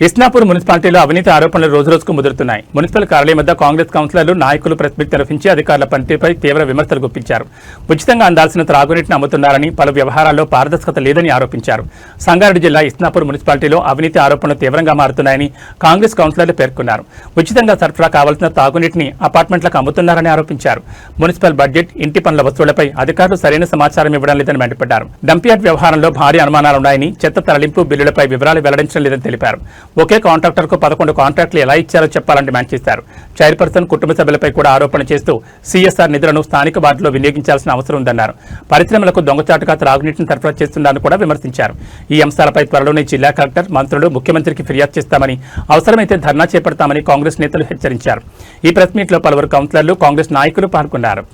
ఇస్నాపూర్ మున్సిపాలిటీలో అవినీతి ఆరోపణలు రోజురోజుకు ముదురుతున్నాయి. మున్సిపల్ కార్యాలయం వద్ద కాంగ్రెస్ కౌన్సిలర్లు, నాయకులు ప్రెస్ మీట్ నిర్వహించి అధికారుల పనితీరుపై తీవ్ర విమర్శలు గుప్పించారు. ఉచితంగా అందాల్సిన త్రాగునీటిని అమ్ముతున్నారని, పలు వ్యవహారాల్లో పారదర్శకత లేదని ఆరోపించారు. సంగారెడ్డి జిల్లా ఇస్నాపూర్ మున్సిపాలిటీలో అవినీతి ఆరోపణలు తీవ్రంగా మారుతున్నాయని కాంగ్రెస్ కౌన్సిలర్లు పేర్కొన్నారు. ఉచితంగా సరఫరా కావాల్సిన తాగునీటిని అపార్ట్మెంట్లకు అమ్ముతున్నారని ఆరోపించారు. మున్సిపల్ బడ్జెట్, ఇంటి పనుల వసూళ్లపై అధికారులు సరైన సమాచారం ఇవ్వడం లేదని మండిపడ్డారు. డంప్యార్డ్ వ్యవహారంలో భారీ అనుమానాలున్నాయని, చెత్త తరలింపు బిల్లులపై వివరాలు వెల్లడించడం లేదని తెలిపారు. ఒకే కాంట్రాక్టర్కు 11 కాంట్రాక్టులు ఎలా ఇచ్చారో చెప్పాలని డిమాండ్ చేశారు. చైర్పర్సన్, కుటుంబ సభ్యులపై కూడా ఆరోపణ చేస్తూ సీఎస్ఆర్ నిధులను స్థానిక వార్డులో వినియోగించాల్సిన అవసరం ఉందన్నారు. పరిశ్రమలకు దొంగచాటుగా త్రాగునీటిని సరఫరా చేస్తున్నారని కూడా విమర్శించారు. ఈ అంశాలపై త్వరలోనే జిల్లా కలెక్టర్, మంత్రులు ముఖ్యమంత్రికి ఫిర్యాదు చేస్తామని, అవసరమైతే ధర్నా చేపడతామని కాంగ్రెస్ నేతలు హెచ్చరించారు. ఈ ప్రెస్ మీట్లో పలువురు కౌన్సిలర్లు, కాంగ్రెస్ నాయకులు పాల్గొన్నారు.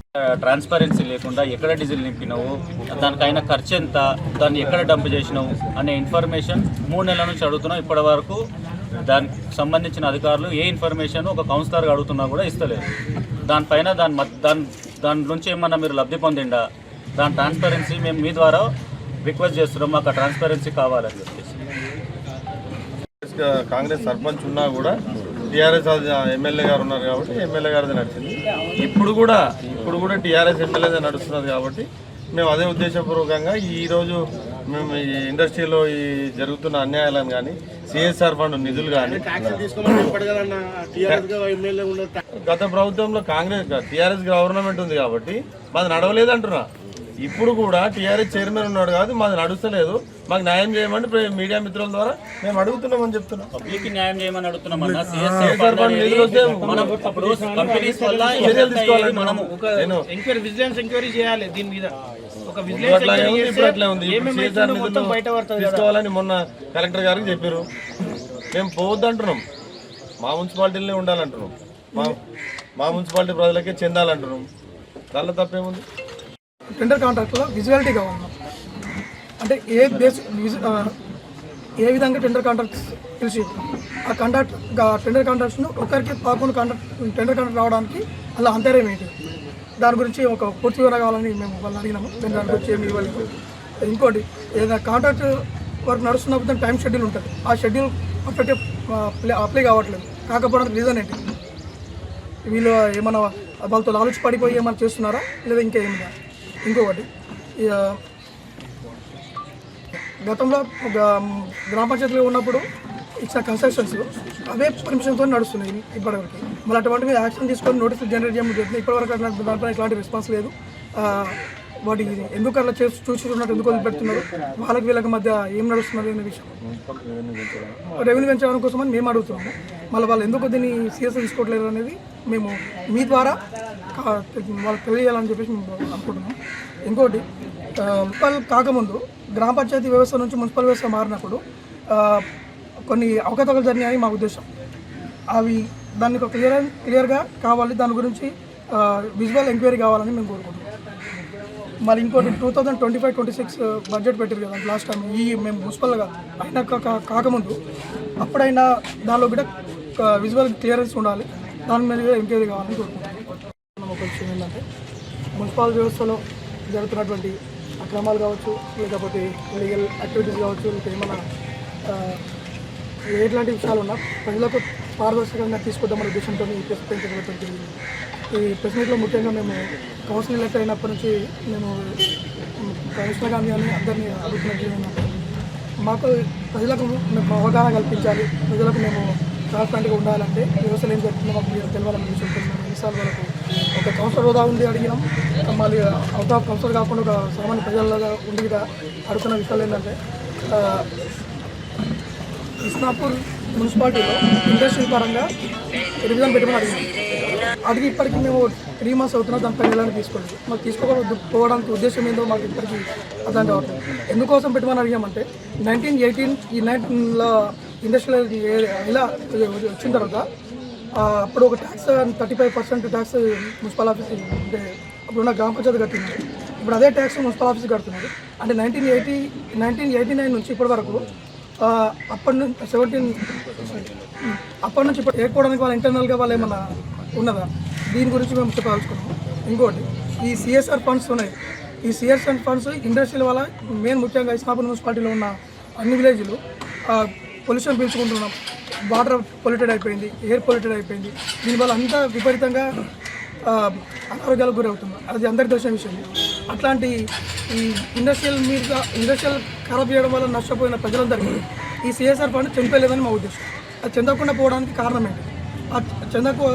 ట్రాన్స్పరెన్సీ లేకుండా ఎక్కడ డీజిల్ నింపినావు, దానికైనా ఖర్చు ఎంత, దాన్ని ఎక్కడ డంప్ చేసినావు అనే ఇన్ఫర్మేషన్ 3 నెలల నుంచి అడుగుతున్నాం. ఇప్పటి వరకు దానికి సంబంధించిన అధికారులు ఏ ఇన్ఫర్మేషన్ ఒక కౌన్సిలర్గా అడుగుతున్నా కూడా ఇస్తలేదు. దానిపైన దాని నుంచి ఏమన్నా మీరు లబ్ధి పొందిండా, దాని ట్రాన్స్పరెన్సీ మేము మీ ద్వారా రిక్వెస్ట్ చేస్తున్నాం. మాకు ఆ ట్రాన్స్పరెన్సీ కావాలని చెప్పేసి. కాంగ్రెస్ సర్పంచ్ ఉన్నా కూడా టీఆర్ఎస్ ఎమ్మెల్యే గారు ఉన్నారు కాబట్టి ఎమ్మెల్యే గారిది నడిచింది. ఇప్పుడు కూడా టీఆర్ఎస్ ఎమ్మెల్యేదే నడుస్తున్నది కాబట్టి మేము అదే ఉద్దేశపూర్వకంగా ఈరోజు మేము ఈ ఇండస్ట్రీలో ఈ జరుగుతున్న అన్యాయాలను కానీ, సిఎస్ఆర్ ఫండ్ నిధులు కానీ, గత ప్రభుత్వంలో టీఆర్ఎస్ గవర్నమెంట్ ఉంది కాబట్టి మాది నడవలేదు అంటున్నా. ఇప్పుడు కూడా టీఆర్ఎస్ చైర్మన్ ఉన్నాడు కాదు, మాది నడుస్తలేదు, మాకు న్యాయం చేయమని మీడియా మిత్రుల ద్వారా మేము అడుగుతున్నామని చెప్తున్నాం. పబ్లిక్ న్యాయం చేయమని అడుగుతున్నాం. తీసుకోవాలని మొన్న కలెక్టర్ గారికి చెప్పారు. మేము పోవద్దు అంటున్నాం, మా మున్సిపాలిటీలోనే ఉండాలంటున్నాం, మా మున్సిపాలిటీ ప్రజలకే చెందాలంటున్నాం. దానిలో తప్పేముంది? టెండర్ కాంట్రాక్ట్లో విజువాలిటీగా ఉన్నాం అంటే ఏ విధంగా టెండర్ కాంట్రాక్ట్స్ పిలిచి ఆ టెండర్ కాంట్రాక్ట్స్ను ఒకరికి 11 టెండర్ కాంట్రాక్ట్ రావడానికి అలా అంతర్యం ఏంటి, దాని గురించి ఒక పూర్తి వివరణ కావాలని మేము వాళ్ళని అడిగినాము. దాని గురించి ఏమి ఇవ్వాలి. ఇంకోటి, ఏదైనా కాంట్రాక్ట్ వర్క్ నడుస్తున్నప్పుడు దాని టైం షెడ్యూల్ ఉంటుంది. ఆ షెడ్యూల్ పర్ఫెక్ట్గా అప్లై కావట్లేదు. కాకపోవడానికి రీజన్ ఏంటి? వీళ్ళు ఏమన్నా వాళ్ళతో లాలుచి పడిపోయి ఏమైనా చేస్తున్నారా లేదా ఇంకా ఏమైనా? ఇంకొకటి, గతంలో గ్రామ పంచాయతీలో ఉన్నప్పుడు ఇచ్చిన కన్స్ట్రక్షన్స్ అవే పర్మిషన్తో నడుస్తున్నాయి ఇప్పటివరకు. మళ్ళీ అటువంటి మీద యాక్షన్ తీసుకొని నోటీసులు జనరేట్ చేయడం జరుగుతుంది. ఇప్పటివరకు దానిపైన ఎలాంటి రెస్పాన్స్ లేదు. వాటికి ఎందుకు అలా చూస్తున్నట్టు ఎందుకు వదిలిపెడుతున్నారు, వాళ్ళకి వీళ్ళకి మధ్య ఏం నడుస్తున్నారు అనే విషయం రెవెన్యూ పెంచడం కోసమని మేము అడుగుతున్నాము. మళ్ళీ వాళ్ళు ఎందుకు దీన్ని సీరియస్గా తీసుకోవట్లేదు అనేది మేము మీ ద్వారా వాళ్ళకి తెలియజేయాలని చెప్పేసి మేము అనుకుంటున్నాం. ఇంకోటి, మున్సిపల్ కాకముందు గ్రామ పంచాయతీ వ్యవస్థ నుంచి మున్సిపల్ వ్యవస్థ మారినప్పుడు కొన్ని అవకతవకలు జరిగాయని మా ఉద్దేశం. దానికి ఒక క్లియర్గా కావాలి, దాని గురించి విజువల్ ఎంక్వైరీ కావాలని మేము కోరుకుంటున్నాం. మరి ఇంకోటి, 2025-26 బడ్జెట్ పెట్టారు కదా లాస్ట్ టైం, మేము మున్సిపల్గా అయినా కాకముందు అప్పుడైనా దానిలో కూడా విజువల్ క్లియరెన్స్ ఉండాలి, దాని మీద కూడా ఎంక్వైరీ కావాలని కోరుకుంటున్నాం. ఒక విషయం ఏంటంటే, మున్సిపల్ వ్యవస్థలో జరుగుతున్నటువంటి అక్రమాలు కావచ్చు, లేకపోతే లీగల్ యాక్టివిటీస్ కావచ్చు, లేకపోతే ఏమైనా ఎట్లాంటి విషయాలు ఉన్నా ప్రజలకు పారదర్శకంగా తీసుకొద్దామనే ఉద్దేశంతో ఈ ప్రెస్ మీట్ పెట్టడం జరిగింది. ఈ ప్రెస్ మీట్లో ముఖ్యంగా మేము కౌన్సిల్ ఎలక్ట్ అయినప్పటి నుంచి మేము కమిషనర్ గాంధీ అని అందరినీ అడుగుతున్నట్టు ఏంటంటే, మాకు ప్రజలకు మేము అవగాహన కల్పించాలి, ప్రజలకు మేము ట్రాన్స్పరెంట్గా ఉండాలంటే వ్యవస్థలు ఏం జరుగుతుందో మాకు మీరు తెలవాలని విషయంతో ఈసారి వరకు ఒక కౌన్సిలర్ హోదా ఉంది అడిగినాం. మళ్ళీ అవుట్ ఆఫ్ కౌన్సిలర్ కాకుండా ఒక సామాన్య ప్రజలుగా ఉండి అడుగుతున్న విషయాలు ఏంటంటే, ఇస్నాపూర్ మున్సిపాలిటీలో ఇండస్ట్రీ పరంగా రివిజన్ పెట్టమని అడిగి ఇప్పటికీ మేము 3 months అవుతున్నా దానిపై నెలని తీసుకోలేదు. మాకు తీసుకోవడానికి ఉద్దేశం ఏందో మాకు ఇప్పటికీ అర్థం కావట్లేదు. ఎందుకోసం పెట్టమని అడిగామంటే, 1918-19లో ఇండస్ట్రియల్ ఇలా వచ్చిన తర్వాత అప్పుడు ఒక ట్యాక్స్ 35% ట్యాక్స్ మున్సిపల్ ఆఫీస్ అంటే అప్పుడున్న గ్రామ పంచాయతీ కట్టింది. ఇప్పుడు అదే ట్యాక్స్ మున్సిపల్ ఆఫీస్ కడుతున్నారు. అంటే 1989 నుంచి ఇప్పటి వరకు అప్పటి నుంచి ఇప్పుడు ఏర్పడడానికి వాళ్ళ ఇంటర్నల్గా వాళ్ళు ఏమన్నా ఉన్నదా, దీని గురించి మేము చెప్పాల్సుకున్నాం. ఇంకోటి, ఈ సిఎస్ఆర్ ఫండ్స్ ఉన్నాయి. ఈ సిఎస్ఆర్ ఫండ్స్ ఇండస్ట్రీల వల్ల మెయిన్ ముఖ్యంగా ఇస్నాపూర్ మున్సిపాలిటీలో ఉన్న అన్ని విలేజ్లు పొల్యూషన్ పీల్చుకుంటున్నాం, వాటర్ పొల్యూటెడ్ అయిపోయింది, ఎయిర్ పొల్యూటెడ్ అయిపోయింది. దీనివల్ల అంతా విపరీతంగా అనారోగ్యాలకు గురవుతున్నాం. అది అందరికి తెలిసిన విషయం. అట్లాంటి ఈ ఇండస్ట్రియల్ ఖరాబ్ చేయడం వల్ల నష్టపోయిన ప్రజలందరికీ ఈ సిఎస్ఆర్ ఫండ్ చెందలేదని మా ఉద్దేశం. అది చెందకుండా పోవడానికి కారణం ఏంటి? చెందకు